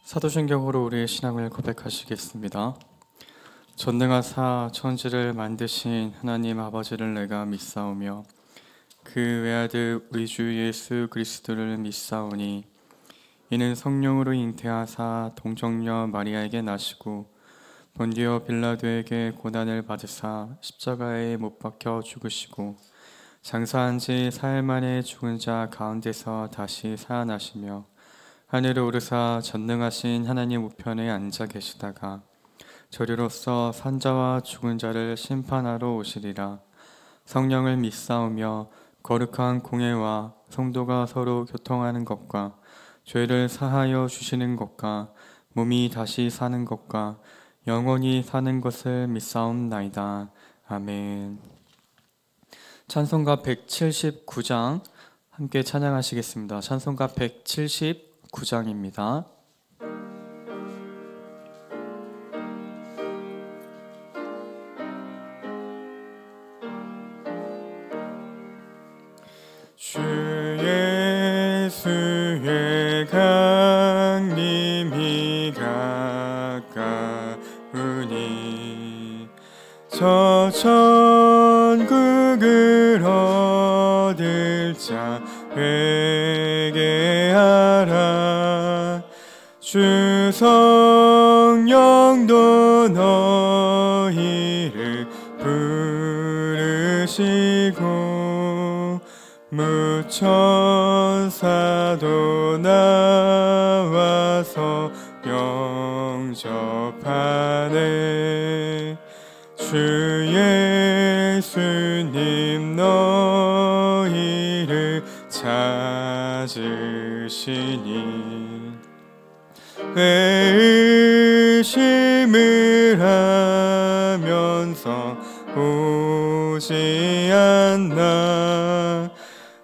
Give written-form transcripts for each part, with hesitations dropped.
사도신경으로 우리의 신앙을 고백하시겠습니다. 전능하사 천지를 만드신 하나님 아버지를 내가 믿사오며 그 외아들 우리 주 예수 그리스도를 믿사오니 이는 성령으로 잉태하사 동정녀 마리아에게 나시고 본디오 빌라도에게 고난을 받으사 십자가에 못 박혀 죽으시고 장사한 지 사흘 만에 죽은 자 가운데서 다시 살아나시며 하늘에 오르사 전능하신 하나님 우편에 앉아 계시다가 저리로서 산자와 죽은 자를 심판하러 오시리라. 성령을 믿사오며 거룩한 공예와 성도가 서로 교통하는 것과 죄를 사하여 주시는 것과 몸이 다시 사는 것과 영원히 사는 것을 믿사옵나이다. 아멘. 찬송가 179장 함께 찬양하시겠습니다. 찬송가 179장입니다. 주 예수의 강림이 가까우니 저 천국을 얻을 자 회개하라. 주 성령도 너희를 부르시고 무천사도 나와서 영접하네. 주 예수님 너희를 찾으시니 의심을 하면서 오지 않나.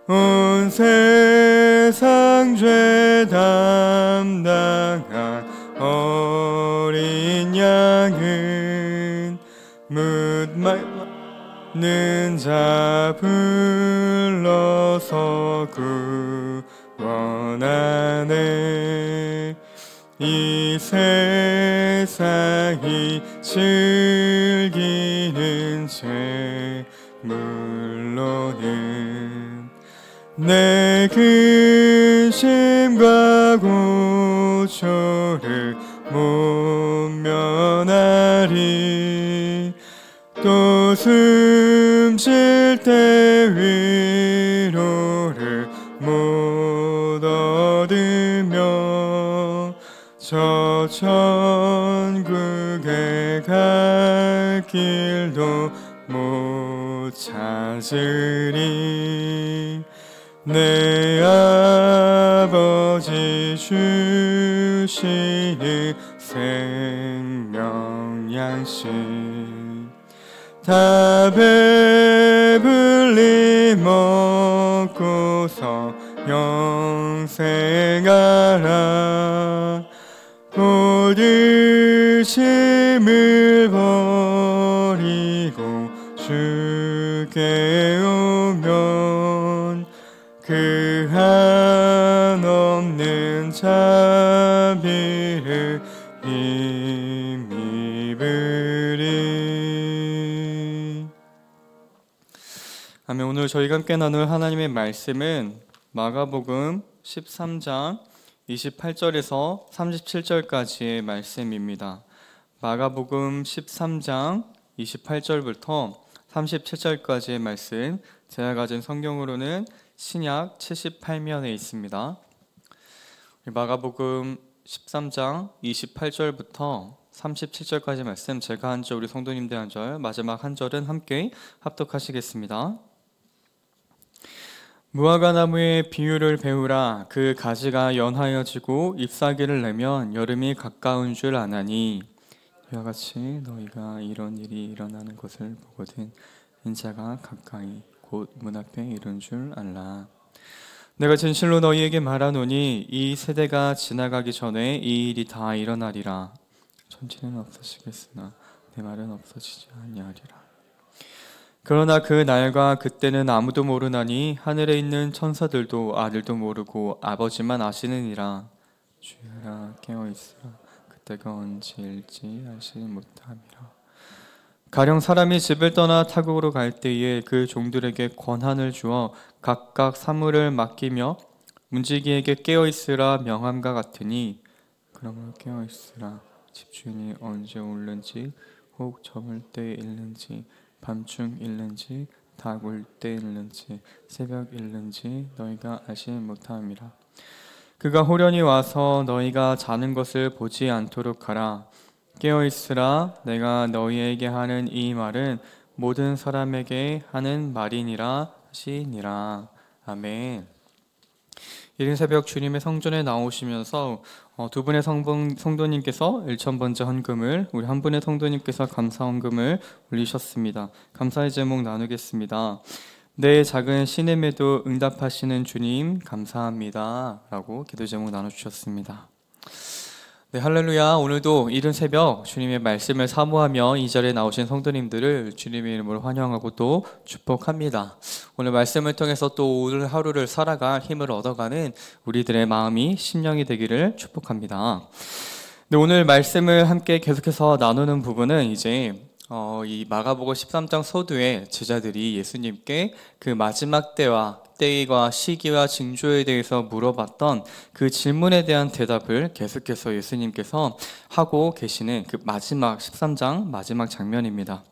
온 세상 죄 담당한 어린 양은 묻 많은 자 불러서 구원하네. 이 세상이 즐기는 재물로는 내 근심과 고초를 못 면하리. 또 숨쉴 때 위로를 못 얻으며 저 천국에 갈 길도 못 찾으리. 내 아버지 주시는 생명 양식 다 배불리 먹고서 영생하라. 곧 의심을 버리고 주께 오면 그 한없는 자비를 힘입으리. 아멘. 오늘 저희가 함께 나눌 하나님의 말씀은 마가복음 13장 28절에서 37절까지의 말씀입니다. 마가복음 13장 28절부터 37절까지의 말씀, 제가 가진 성경으로는 신약 78면에 있습니다. 마가복음 13장 28절부터 37절까지 말씀, 제가 한 절, 우리 성도님들 한 절, 마지막 한 절은 함께 합독하시겠습니다. 무화과나무의 비유를 배우라. 그 가지가 연하여지고 잎사귀를 내면 여름이 가까운 줄 아나니 이와 같이 너희가 이런 일이 일어나는 것을 보거든 인자가 가까이 곧 문 앞에 이른 줄 알라. 내가 진실로 너희에게 말하노니 이 세대가 지나가기 전에 이 일이 다 일어나리라. 천지는 없어지겠으나 내 말은 없어지지 아니하리라. 그러나 그 날과 그때는 아무도 모르나니 하늘에 있는 천사들도 아들도 모르고 아버지만 아시느니라. 주여라 깨어있으라 그때가 언제일지 알지 못함이라. 가령 사람이 집을 떠나 타국으로 갈 때에 그 종들에게 권한을 주어 각각 사물을 맡기며 문지기에게 깨어있으라 명함과 같으니 그러므로 깨어있으라. 집주인이 언제 오는지 혹 저물 때 일는지 밤중 일는지 닭 울 때 일는지 새벽 일는지 너희가 알지 못함이라. 그가 호련히 와서 너희가 자는 것을 보지 않도록 하라. 깨어있으라. 내가 너희에게 하는 이 말은 모든 사람에게 하는 말이니라 하시니라. 아멘. 이른 새벽 주님의 성전에 나오시면서 두 분의 성도님께서 일천번째 헌금을, 우리 한 분의 성도님께서 감사 헌금을 올리셨습니다. 감사의 제목 나누겠습니다. 내 작은 신음에도 응답하시는 주님 감사합니다 라고 기도 제목 나눠주셨습니다. 네, 할렐루야. 오늘도 이른 새벽 주님의 말씀을 사모하며 이 자리에 나오신 성도님들을 주님의 이름으로 환영하고 또 축복합니다. 오늘 말씀을 통해서 또 오늘 하루를 살아갈 힘을 얻어가는 우리들의 마음이 심령이 되기를 축복합니다. 네, 오늘 말씀을 함께 계속해서 나누는 부분은 이제 이 마가복음 13장 서두에 제자들이 예수님께 그 마지막 때와 시기와 징조에 대해서 물어봤던 그 질문에 대한 대답을 계속해서 예수님께서 하고 계시는 그 마지막 13장 마지막 장면입니다.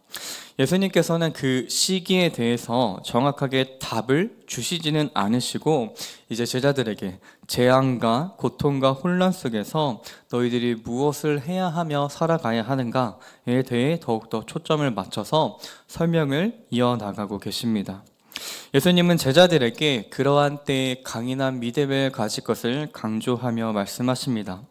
예수님께서는 그 시기에 대해서 정확하게 답을 주시지는 않으시고 이제 제자들에게 재앙과 고통과 혼란 속에서 너희들이 무엇을 해야 하며 살아가야 하는가에 대해 더욱더 초점을 맞춰서 설명을 이어나가고 계십니다. 예수님은 제자들에게 그러한 때에 강인한 믿음을 가질 것을 강조하며 말씀하십니다.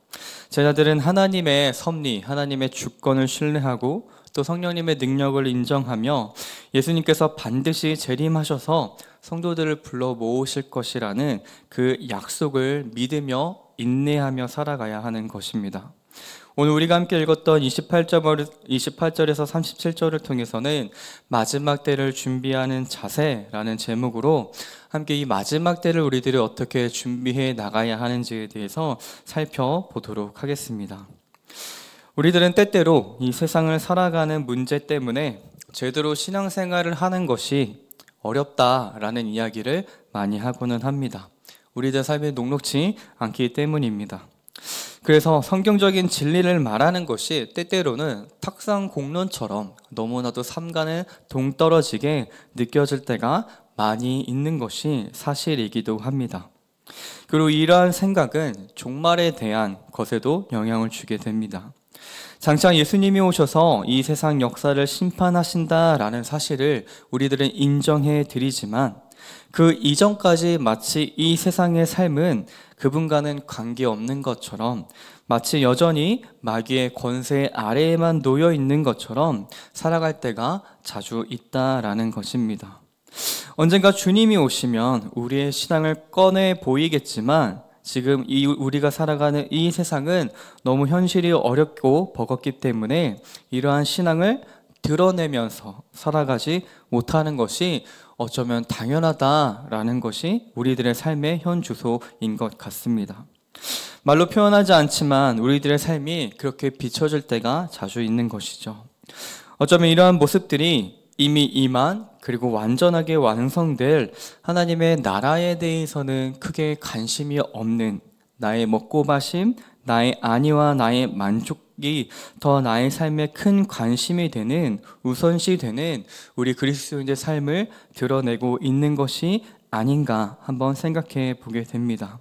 제자들은 하나님의 섭리, 하나님의 주권을 신뢰하고 또 성령님의 능력을 인정하며 예수님께서 반드시 재림하셔서 성도들을 불러 모으실 것이라는 그 약속을 믿으며 인내하며 살아가야 하는 것입니다. 오늘 우리가 함께 읽었던 28절에서 37절을 통해서는 마지막 때를 준비하는 자세라는 제목으로 함께 이 마지막 때를 우리들이 어떻게 준비해 나가야 하는지에 대해서 살펴보도록 하겠습니다. 우리들은 때때로 이 세상을 살아가는 문제 때문에 제대로 신앙생활을 하는 것이 어렵다라는 이야기를 많이 하고는 합니다. 우리들 삶이 녹록지 않기 때문입니다. 그래서 성경적인 진리를 말하는 것이 때때로는 탁상 공론처럼 너무나도 삼가는 동떨어지게 느껴질 때가 많이 있는 것이 사실이기도 합니다. 그리고 이러한 생각은 종말에 대한 것에도 영향을 주게 됩니다. 장차 예수님이 오셔서 이 세상 역사를 심판하신다라는 사실을 우리들은 인정해 드리지만 그 이전까지 마치 이 세상의 삶은 그분과는 관계없는 것처럼 마치 여전히 마귀의 권세 아래에만 놓여 있는 것처럼 살아갈 때가 자주 있다라는 것입니다. 언젠가 주님이 오시면 우리의 신앙을 꺼내 보이겠지만 지금 우리가 살아가는 이 세상은 너무 현실이 어렵고 버겁기 때문에 이러한 신앙을 드러내면서 살아가지 못하는 것이 어쩌면 당연하다라는 것이 우리들의 삶의 현 주소인 것 같습니다. 말로 표현하지 않지만 우리들의 삶이 그렇게 비춰질 때가 자주 있는 것이죠. 어쩌면 이러한 모습들이 이미 임한 그리고 완전하게 완성될 하나님의 나라에 대해서는 크게 관심이 없는 나의 먹고 마심, 나의 안위와 나의 만족이 더 나의 삶에 큰 관심이 되는 우선시 되는 우리 그리스도인의 삶을 드러내고 있는 것이 아닌가 한번 생각해 보게 됩니다.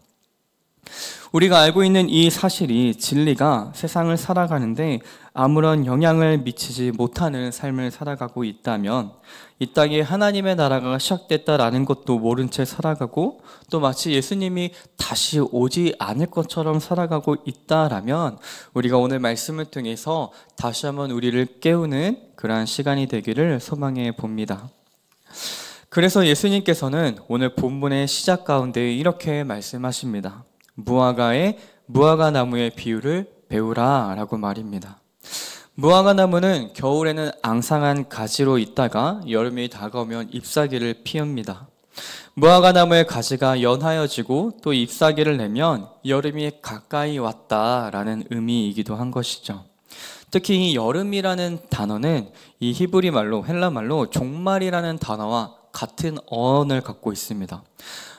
우리가 알고 있는 이 사실이 진리가 세상을 살아가는데 아무런 영향을 미치지 못하는 삶을 살아가고 있다면 이 땅에 하나님의 나라가 시작됐다라는 것도 모른 채 살아가고 또 마치 예수님이 다시 오지 않을 것처럼 살아가고 있다라면 우리가 오늘 말씀을 통해서 다시 한번 우리를 깨우는 그러한 시간이 되기를 소망해 봅니다. 그래서 예수님께서는 오늘 본문의 시작 가운데 이렇게 말씀하십니다. 무화과 나무의 비유를 배우라 라고 말입니다. 무화과 나무는 겨울에는 앙상한 가지로 있다가 여름이 다가오면 잎사귀를 피웁니다. 무화과나무의 가지가 연하여지고 또 잎사귀를 내면 여름이 가까이 왔다라는 의미이기도 한 것이죠. 특히 이 여름이라는 단어는 이 히브리 말로, 헬라 말로 종말이라는 단어와 같은 어원을 갖고 있습니다.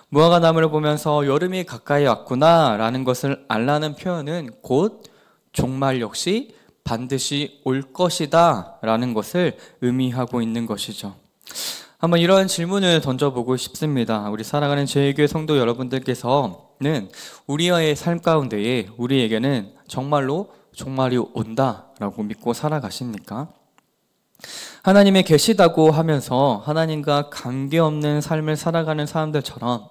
무화과나무를 보면서 여름이 가까이 왔구나 라는 것을 알라는 표현은 곧 종말 역시 반드시 올 것이다 라는 것을 의미하고 있는 것이죠. 한번 이런 질문을 던져보고 싶습니다. 우리 사랑하는 제2교회 성도 여러분들께서는 우리의 삶 가운데에 우리에게는 정말로 종말이 온다라고 믿고 살아가십니까? 하나님이 계시다고 하면서 하나님과 관계없는 삶을 살아가는 사람들처럼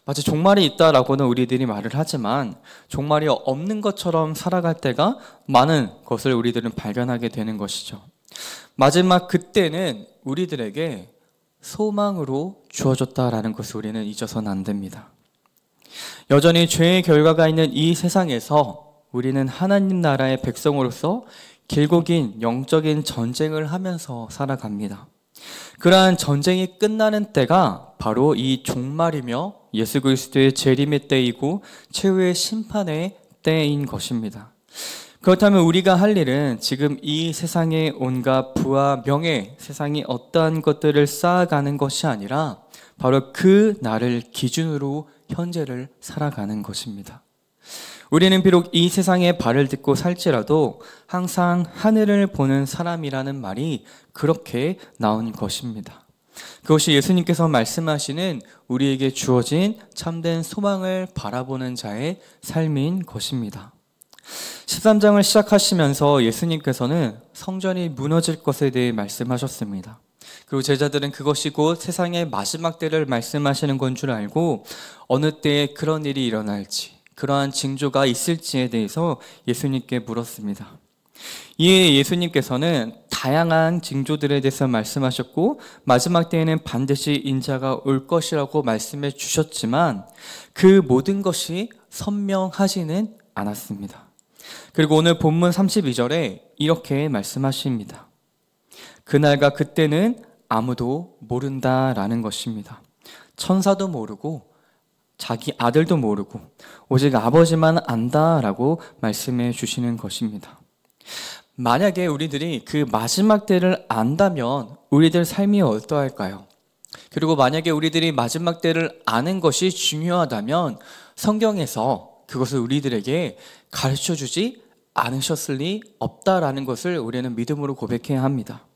마치 종말이 있다라고는 우리들이 말을 하지만 종말이 없는 것처럼 살아갈 때가 많은 것을 우리들은 발견하게 되는 것이죠. 마지막 그때는 우리들에게 소망으로 주어졌다라는 것을 우리는 잊어서는 안 됩니다. 여전히 죄의 결과가 있는 이 세상에서 우리는 하나님 나라의 백성으로서 길고 긴 영적인 전쟁을 하면서 살아갑니다. 그러한 전쟁이 끝나는 때가 바로 이 종말이며 예수 그리스도의 재림의 때이고 최후의 심판의 때인 것입니다. 그렇다면 우리가 할 일은 지금 이 세상의 온갖 부와 명예, 세상이 어떠한 것들을 쌓아가는 것이 아니라 바로 그 날을 기준으로 현재를 살아가는 것입니다. 우리는 비록 이 세상에 발을 딛고 살지라도 항상 하늘을 보는 사람이라는 말이 그렇게 나온 것입니다. 그것이 예수님께서 말씀하시는 우리에게 주어진 참된 소망을 바라보는 자의 삶인 것입니다. 13장을 시작하시면서 예수님께서는 성전이 무너질 것에 대해 말씀하셨습니다. 그리고 제자들은 그것이 곧 세상의 마지막 때를 말씀하시는 건 줄 알고 어느 때에 그런 일이 일어날지, 그러한 징조가 있을지에 대해서 예수님께 물었습니다. 이에 예수님께서는 다양한 징조들에 대해서 말씀하셨고 마지막 때에는 반드시 인자가 올 것이라고 말씀해 주셨지만 그 모든 것이 선명하지는 않았습니다. 그리고 오늘 본문 32절에 이렇게 말씀하십니다. 그날과 그때는 아무도 모른다라는 것입니다. 천사도 모르고 자기 아들도 모르고 오직 아버지만 안다라고 말씀해 주시는 것입니다. 만약에 우리들이 그 마지막 때를 안다면 우리들 삶이 어떠할까요? 그리고 만약에 우리들이 마지막 때를 아는 것이 중요하다면 성경에서 그것을 우리들에게 가르쳐주지 않으셨을 리 없다라는 것을 우리는 믿음으로 고백해야 합니다.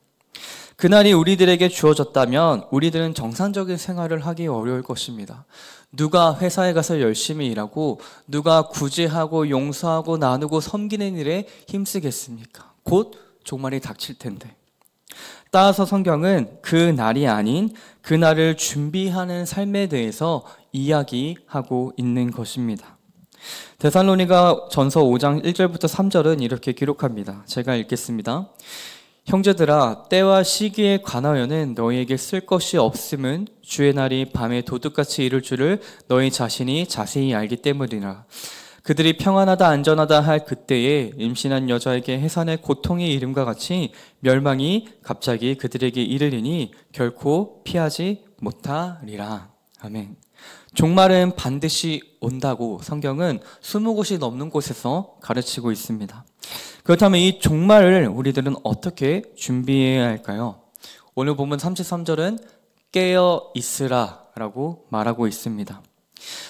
그날이 우리들에게 주어졌다면 우리들은 정상적인 생활을 하기 어려울 것입니다. 누가 회사에 가서 열심히 일하고 누가 구제하고 용서하고 나누고 섬기는 일에 힘쓰겠습니까? 곧 종말이 닥칠 텐데. 따라서 성경은 그 날이 아닌 그날을 준비하는 삶에 대해서 이야기하고 있는 것입니다. 데살로니가 전서 5장 1절부터 3절은 이렇게 기록합니다. 제가 읽겠습니다. 형제들아, 때와 시기에 관하여는 너희에게 쓸 것이 없음은 주의 날이 밤에 도둑같이 이를 줄을 너희 자신이 자세히 알기 때문이라. 그들이 평안하다 안전하다 할 그때에 임신한 여자에게 해산의 고통의 이름과 같이 멸망이 갑자기 그들에게 이르리니 결코 피하지 못하리라. 아멘. 종말은 반드시 온다고 성경은 20곳이 넘는 곳에서 가르치고 있습니다. 그렇다면 이 종말을 우리들은 어떻게 준비해야 할까요? 오늘 본문 33절은 깨어 있으라 라고 말하고 있습니다.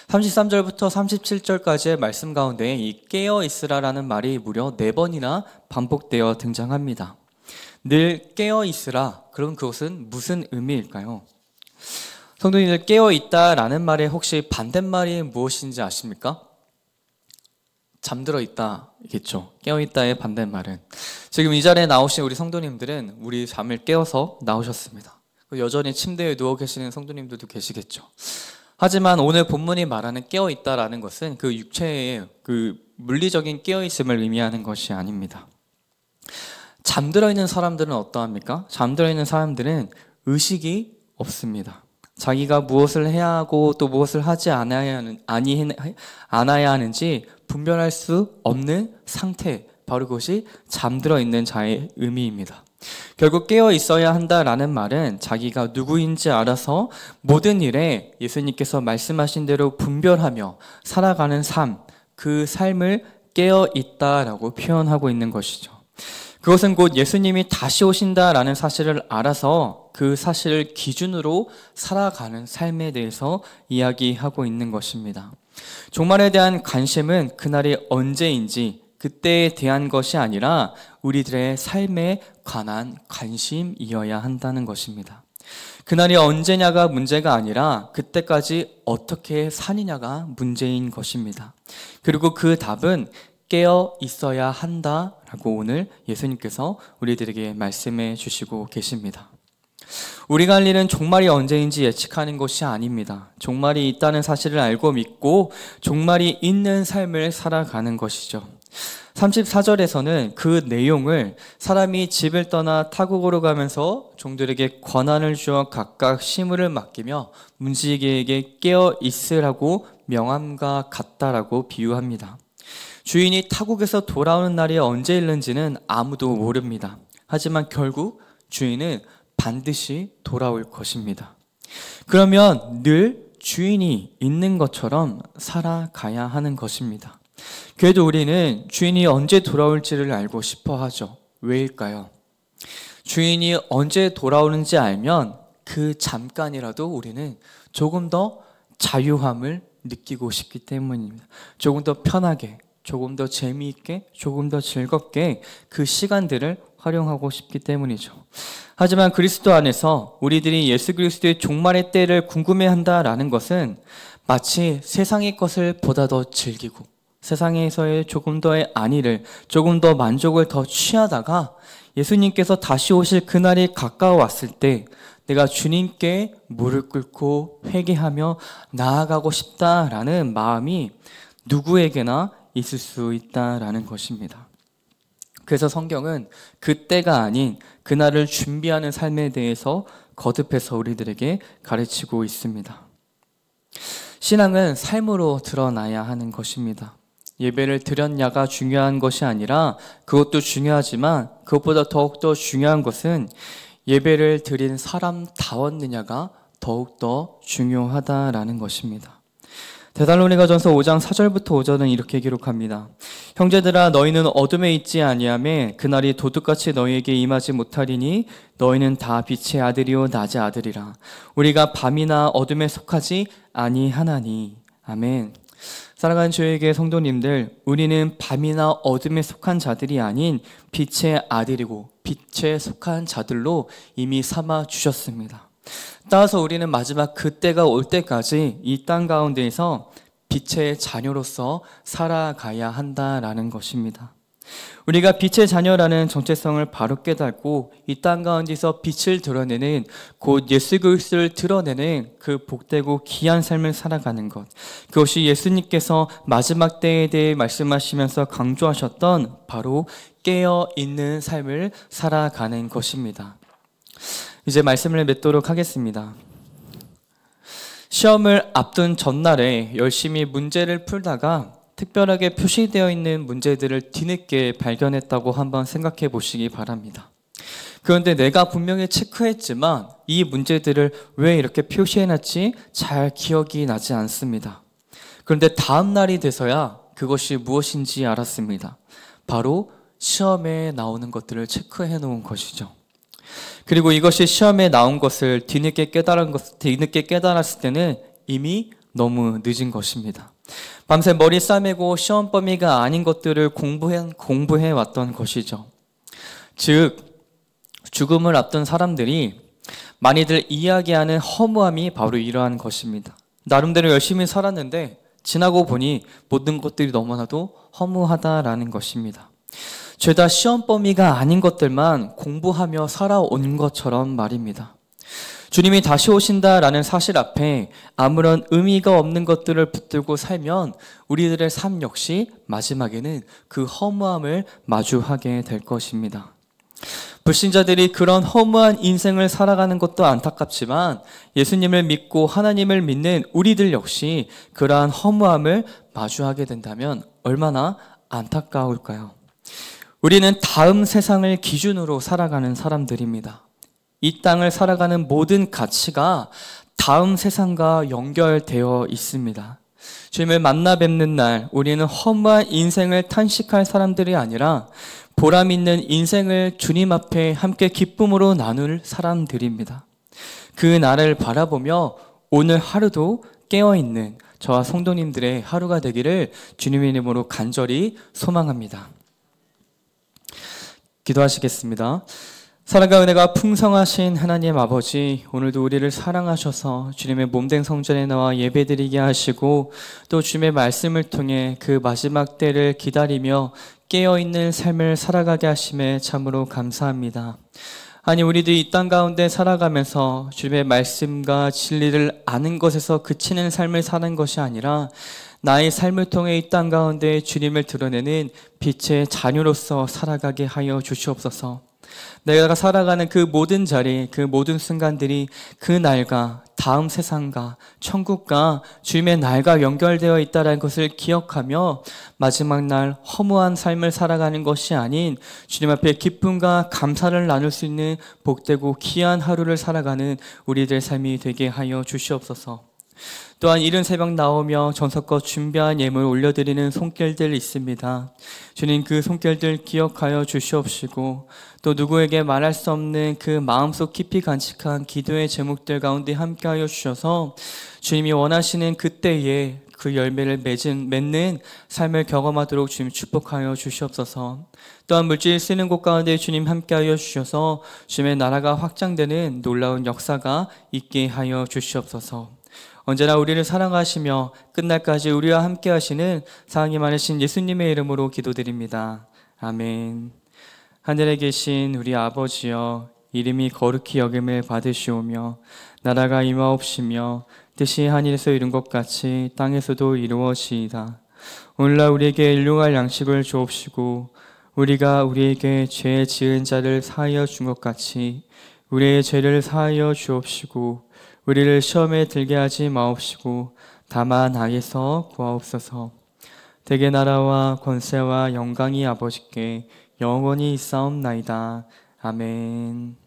33절부터 37절까지의 말씀 가운데 이 깨어 있으라 라는 말이 무려 4번이나 반복되어 등장합니다. 늘 깨어 있으라, 그럼 그것은 무슨 의미일까요? 성도님들, 깨어 있다라는 말의 혹시 반대말이 무엇인지 아십니까? 잠들어 있다겠죠. 깨어 있다의 반대말은 지금 이 자리에 나오신 우리 성도님들은 우리 잠을 깨워서 나오셨습니다. 여전히 침대에 누워 계시는 성도님들도 계시겠죠. 하지만 오늘 본문이 말하는 깨어 있다라는 것은 그 육체의 그 물리적인 깨어 있음을 의미하는 것이 아닙니다. 잠들어 있는 사람들은 어떠합니까? 잠들어 있는 사람들은 의식이 없습니다. 자기가 무엇을 해야 하고 또 무엇을 하지 않아야 하는지 분별할 수 없는 상태, 바로 그것이 잠들어 있는 자의 의미입니다. 결국 깨어 있어야 한다라는 말은 자기가 누구인지 알아서 모든 일에 예수님께서 말씀하신 대로 분별하며 살아가는 삶, 그 삶을 깨어 있다라고 표현하고 있는 것이죠. 그것은 곧 예수님이 다시 오신다라는 사실을 알아서 그 사실을 기준으로 살아가는 삶에 대해서 이야기하고 있는 것입니다. 종말에 대한 관심은 그날이 언제인지 그때에 대한 것이 아니라 우리들의 삶에 관한 관심이어야 한다는 것입니다. 그날이 언제냐가 문제가 아니라 그때까지 어떻게 사느냐가 문제인 것입니다. 그리고 그 답은 깨어 있어야 한다라고 오늘 예수님께서 우리들에게 말씀해 주시고 계십니다. 우리가 할 일은 종말이 언제인지 예측하는 것이 아닙니다. 종말이 있다는 사실을 알고 믿고 종말이 있는 삶을 살아가는 것이죠. 34절에서는 그 내용을 사람이 집을 떠나 타국으로 가면서 종들에게 권한을 주어 각각 시무를 맡기며 문지기에게 깨어 있으라고 명함과 같다라고 비유합니다. 주인이 타국에서 돌아오는 날이 언제 있는지는 아무도 모릅니다. 하지만 결국 주인은 반드시 돌아올 것입니다. 그러면 늘 주인이 있는 것처럼 살아가야 하는 것입니다. 그래도 우리는 주인이 언제 돌아올지를 알고 싶어 하죠. 왜일까요? 주인이 언제 돌아오는지 알면 그 잠깐이라도 우리는 조금 더 자유함을 느끼고 싶기 때문입니다. 조금 더 편하게, 조금 더 재미있게, 조금 더 즐겁게 그 시간들을 활용하고 싶기 때문이죠. 하지만 그리스도 안에서 우리들이 예수 그리스도의 종말의 때를 궁금해한다라는 것은 마치 세상의 것을 보다 더 즐기고 세상에서의 조금 더의 안위를, 조금 더 만족을 더 취하다가 예수님께서 다시 오실 그날이 가까워왔을 때 내가 주님께 무릎 꿇고 회개하며 나아가고 싶다라는 마음이 누구에게나 있을 수 있다라는 것입니다. 그래서 성경은 그때가 아닌 그날을 준비하는 삶에 대해서 거듭해서 우리들에게 가르치고 있습니다. 신앙은 삶으로 드러나야 하는 것입니다. 예배를 드렸냐가 중요한 것이 아니라 그것도 중요하지만 그것보다 더욱더 중요한 것은 예배를 드린 사람다웠느냐가 더욱더 중요하다라는 것입니다. 데살로니가전서 5장 4절부터 5절은 이렇게 기록합니다. 형제들아 너희는 어둠에 있지 아니하매 그날이 도둑같이 너희에게 임하지 못하리니 너희는 다 빛의 아들이요 낮의 아들이라. 우리가 밤이나 어둠에 속하지 아니하나니. 아멘. 사랑하는 저에게 성도님들, 우리는 밤이나 어둠에 속한 자들이 아닌 빛의 아들이고 빛에 속한 자들로 이미 삼아 주셨습니다. 따라서 우리는 마지막 그때가 올 때까지 이 땅 가운데에서 빛의 자녀로서 살아가야 한다라는 것입니다. 우리가 빛의 자녀라는 정체성을 바로 깨닫고 이 땅 가운데서 빛을 드러내는, 곧 예수 그리스도를 드러내는 그 복되고 귀한 삶을 살아가는 것, 그것이 예수님께서 마지막 때에 대해 말씀하시면서 강조하셨던 바로 깨어있는 삶을 살아가는 것입니다. 이제 말씀을 맺도록 하겠습니다. 시험을 앞둔 전날에 열심히 문제를 풀다가 특별하게 표시되어 있는 문제들을 뒤늦게 발견했다고 한번 생각해 보시기 바랍니다. 그런데 내가 분명히 체크했지만 이 문제들을 왜 이렇게 표시해놨지 잘 기억이 나지 않습니다. 그런데 다음 날이 돼서야 그것이 무엇인지 알았습니다. 바로 시험에 나오는 것들을 체크해 놓은 것이죠. 그리고 이것이 시험에 나온 것을 뒤늦게 깨달았을 때는 이미 너무 늦은 것입니다. 밤새 머리 싸매고 시험 범위가 아닌 것들을 공부해 왔던 것이죠. 즉, 죽음을 앞둔 사람들이 많이들 이야기하는 허무함이 바로 이러한 것입니다. 나름대로 열심히 살았는데 지나고 보니 모든 것들이 너무나도 허무하다라는 것입니다. 죄다 시험 범위가 아닌 것들만 공부하며 살아온 것처럼 말입니다. 주님이 다시 오신다라는 사실 앞에 아무런 의미가 없는 것들을 붙들고 살면 우리들의 삶 역시 마지막에는 그 허무함을 마주하게 될 것입니다. 불신자들이 그런 허무한 인생을 살아가는 것도 안타깝지만 예수님을 믿고 하나님을 믿는 우리들 역시 그러한 허무함을 마주하게 된다면 얼마나 안타까울까요? 우리는 다음 세상을 기준으로 살아가는 사람들입니다. 이 땅을 살아가는 모든 가치가 다음 세상과 연결되어 있습니다. 주님을 만나 뵙는 날 우리는 허무한 인생을 탄식할 사람들이 아니라 보람 있는 인생을 주님 앞에 함께 기쁨으로 나눌 사람들입니다. 그 날을 바라보며 오늘 하루도 깨어있는 저와 성도님들의 하루가 되기를 주님의 이름으로 간절히 소망합니다. 기도하시겠습니다. 사랑과 은혜가 풍성하신 하나님 아버지, 오늘도 우리를 사랑하셔서 주님의 몸된 성전에 나와 예배드리게 하시고 또 주님의 말씀을 통해 그 마지막 때를 기다리며 깨어있는 삶을 살아가게 하심에 참으로 감사합니다. 아니, 우리도 이 땅 가운데 살아가면서 주님의 말씀과 진리를 아는 것에서 그치는 삶을 사는 것이 아니라 나의 삶을 통해 이 땅 가운데 주님을 드러내는 빛의 자녀로서 살아가게 하여 주시옵소서. 내가 살아가는 그 모든 자리, 그 모든 순간들이 그 날과 다음 세상과 천국과 주님의 날과 연결되어 있다는 것을 기억하며 마지막 날 허무한 삶을 살아가는 것이 아닌 주님 앞에 기쁨과 감사를 나눌 수 있는 복되고 귀한 하루를 살아가는 우리들 삶이 되게 하여 주시옵소서. 또한 이른 새벽 나오며 정성껏 준비한 예물 올려드리는 손길들 있습니다. 주님, 그 손길들 기억하여 주시옵시고 또 누구에게 말할 수 없는 그 마음속 깊이 간직한 기도의 제목들 가운데 함께하여 주셔서 주님이 원하시는 그때에 그 열매를 맺는 삶을 경험하도록 주님 축복하여 주시옵소서. 또한 물질 쓰는 곳 가운데 주님 함께하여 주셔서 주님의 나라가 확장되는 놀라운 역사가 있게 하여 주시옵소서. 언제나 우리를 사랑하시며 끝날까지 우리와 함께 하시는 사랑이 많으신 예수님의 이름으로 기도드립니다. 아멘. 하늘에 계신 우리 아버지여, 이름이 거룩히 여김을 받으시오며 나라가 임하옵시며 뜻이 하늘에서 이룬 것 같이 땅에서도 이루어지이다. 오늘날 우리에게 일용할 양식을 주옵시고 우리가 우리에게 죄 지은 자를 사하여 준 것 같이 우리의 죄를 사하여 주옵시고 우리를 시험에 들게 하지 마옵시고 다만 악에서 구하옵소서. 대개 나라와 권세와 영광이 아버지께 영원히 있사옵나이다. 아멘.